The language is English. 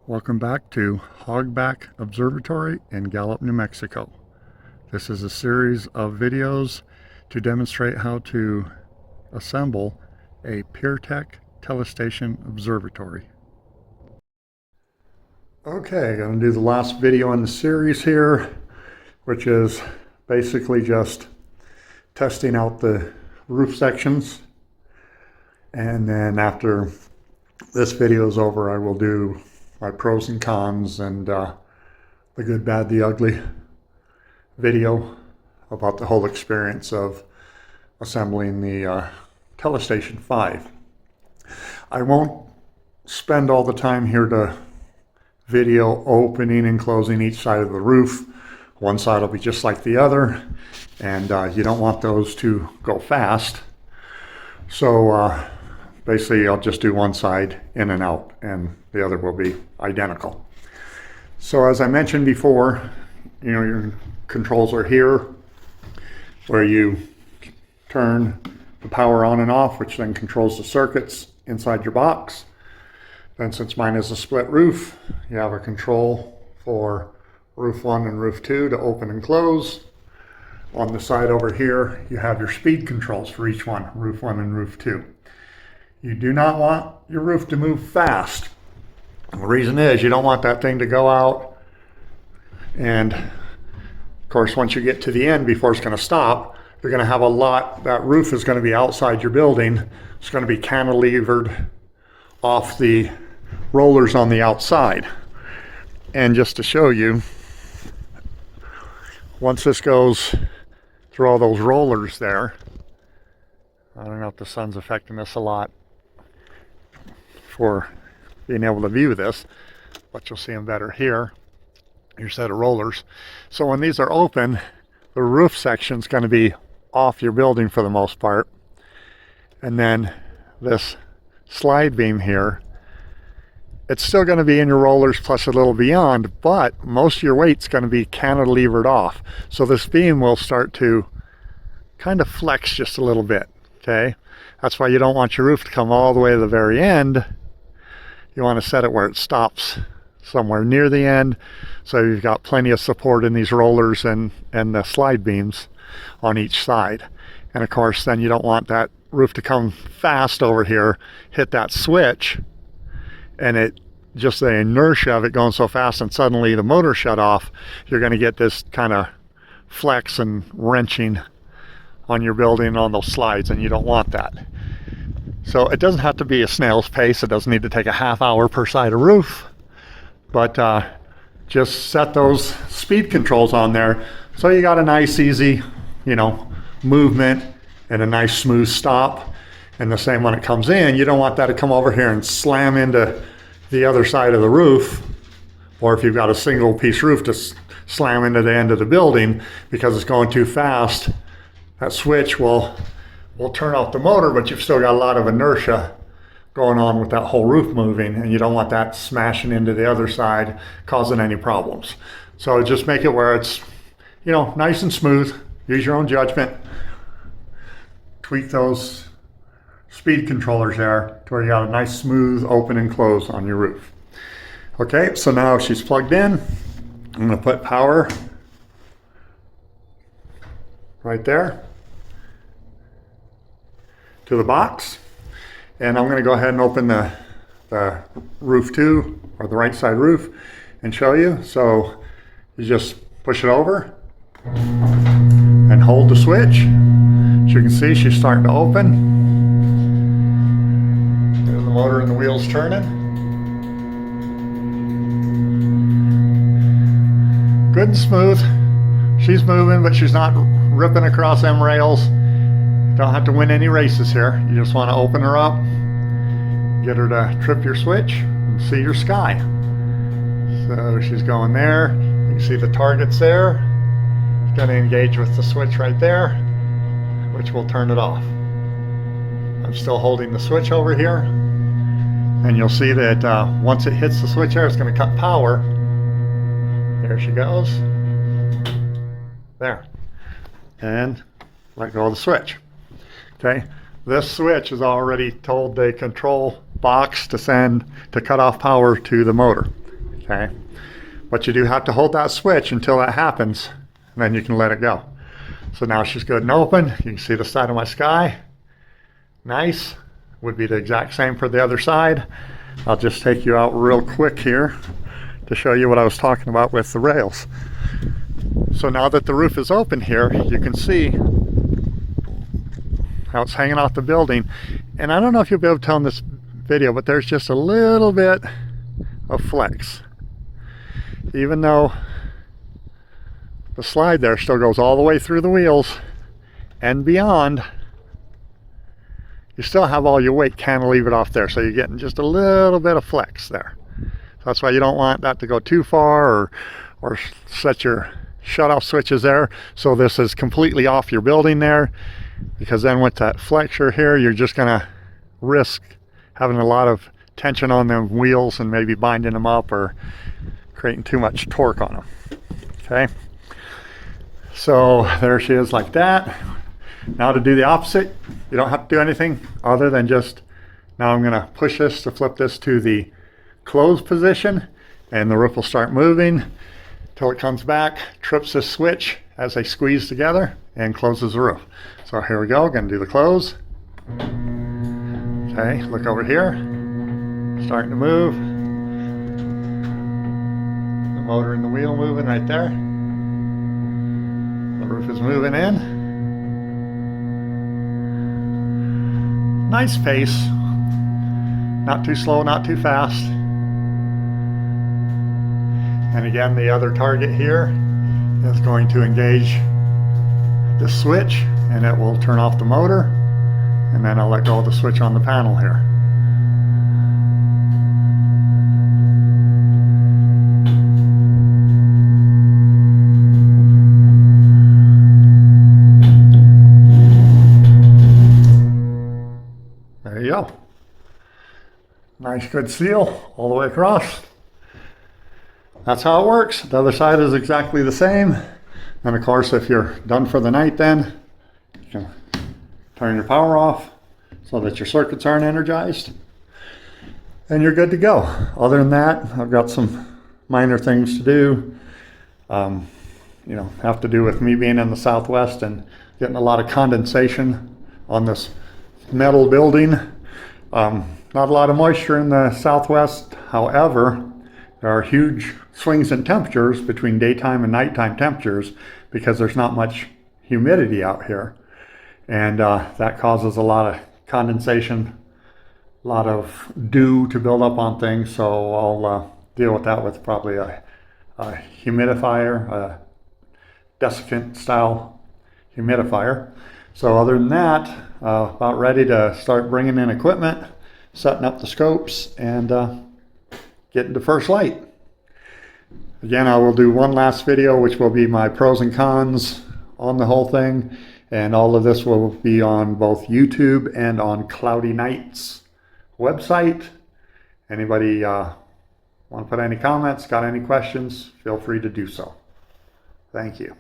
Welcome back to Hogback Observatory in Gallup, New Mexico. This is a series of videos to demonstrate how to assemble a PureTech Telestation Observatory. Okay, I'm going to do the last video in the series here, which is basically just testing out the roof sections. And then after this video is over, I will do my pros and cons and the good, bad, the ugly video about the whole experience of assembling the Telestation 5. I won't spend all the time here to video opening and closing each side of the roof. One side will be just like the other, and you don't want those to go fast. So basically I'll just do one side in and out, and the other will be identical. So as I mentioned before, your controls are here where you turn the power on and off, which then controls the circuits inside your box. Then since mine is a split roof, you have a control for roof 1 and roof 2 to open and close. On the side over here, you have your speed controls for each one, roof 1 and roof 2. You do not want your roof to move fast. The reason is you don't want that thing to go out, and of course once you get to the end before it's going to stop, you're going to have that roof is going to be outside your building. It's going to be cantilevered off the rollers on the outside. And just to show you, once this goes through all those rollers there, I don't know if the sun's affecting this a lot for being able to view this, but you'll see them better here. Your set of rollers. So when these are open, the roof section is going to be off your building for the most part, and then this slide beam here, it's still going to be in your rollers plus a little beyond, but most of your weight's going to be cantilevered off. So this beam will start to kind of flex just a little bit. Okay, that's why you don't want your roof to come all the way to the very end. You want to set it where it stops somewhere near the end, so you've got plenty of support in these rollers and the slide beams on each side. And of course then you don't want that roof to come fast over here, hit that switch, and it just the inertia of it going so fast and suddenly the motor shut off. You're going to get this kind of flex and wrenching on your building on those slides, and you don't want that. So it doesn't have to be a snail's pace. It doesn't need to take a half hour per side of roof, but just set those speed controls on there so you got a nice easy movement and a nice smooth stop. And the same when it comes in, you don't want that to come over here and slam into the other side of the roof, or if you've got a single piece roof, to slam into the end of the building because it's going too fast. That switch will turn off the motor, but you've still got a lot of inertia going on with that whole roof moving, and you don't want that smashing into the other side, causing any problems. So just make it where it's, nice and smooth. Use your own judgment. Tweak those speed controllers there to where you got a nice smooth open and close on your roof. Okay, so now she's plugged in. I'm going to put power right there to the box, and I'm going to go ahead and open the roof 2, or the right side roof, and show you. So you just push it over and hold the switch. As you can see, she's starting to open. There's the motor and the wheels turning. Good and smooth. She's moving, but she's not ripping across them rails. Don't have to win any races here. You just want to open her up, get her to trip your switch, and see your sky. So she's going there. You can see the targets there. It's going to engage with the switch right there, which will turn it off. I'm still holding the switch over here, and you'll see that once it hits the switch there, it's going to cut power. There she goes. There. And let go of the switch. Okay, this switch is already told the control box to cut off power to the motor. Okay, but you do have to hold that switch until that happens, and then you can let it go. So now she's good and open. You can see the side of my sky. Nice. Would be the exact same for the other side. I'll just take you out real quick here to show you what I was talking about with the rails. So now that the roof is open here, you can see how it's hanging off the building. And I don't know if you'll be able to tell in this video, but there's just a little bit of flex. Even though the slide there still goes all the way through the wheels and beyond, you still have all your weight cantilevered off there, so you're getting just a little bit of flex there. So that's why you don't want that to go too far, or set your shut-off switches there so this is completely off your building there, because then with that flexure here, you're just gonna risk having a lot of tension on them wheels and maybe binding them up or creating too much torque on them. Okay, so there she is like that. Now to do the opposite, you don't have to do anything other than just, now I'm gonna push this to flip this to the closed position, and the roof will start moving till it comes back, trips this switch as they squeeze together, and closes the roof. So here we go, gonna do the close. Okay, look over here, starting to move. The motor and the wheel moving right there. The roof is moving in. Nice pace, not too slow, not too fast. And again, the other target here is going to engage the switch, and it will turn off the motor, and then I'll let go of the switch on the panel here. There you go. Nice good seal all the way across. That's how it works. The other side is exactly the same. And of course, if you're done for the night, then you can turn your power off so that your circuits aren't energized, and you're good to go. Other than that, I've got some minor things to do. You know, have to do with me being in the Southwest and getting a lot of condensation on this metal building. Not a lot of moisture in the Southwest. However, there are huge swings in temperatures between daytime and nighttime temperatures because there's not much humidity out here. And that causes a lot of condensation, a lot of dew to build up on things. So I'll deal with that with probably a humidifier, a desiccant style humidifier. So other than that, about ready to start bringing in equipment, setting up the scopes, and getting to first light. Again, I will do one last video, which will be my pros and cons on the whole thing. And all of this will be on both YouTube and on Cloudy Nights website. Anybody want to put any comments, got any questions, feel free to do so. Thank you.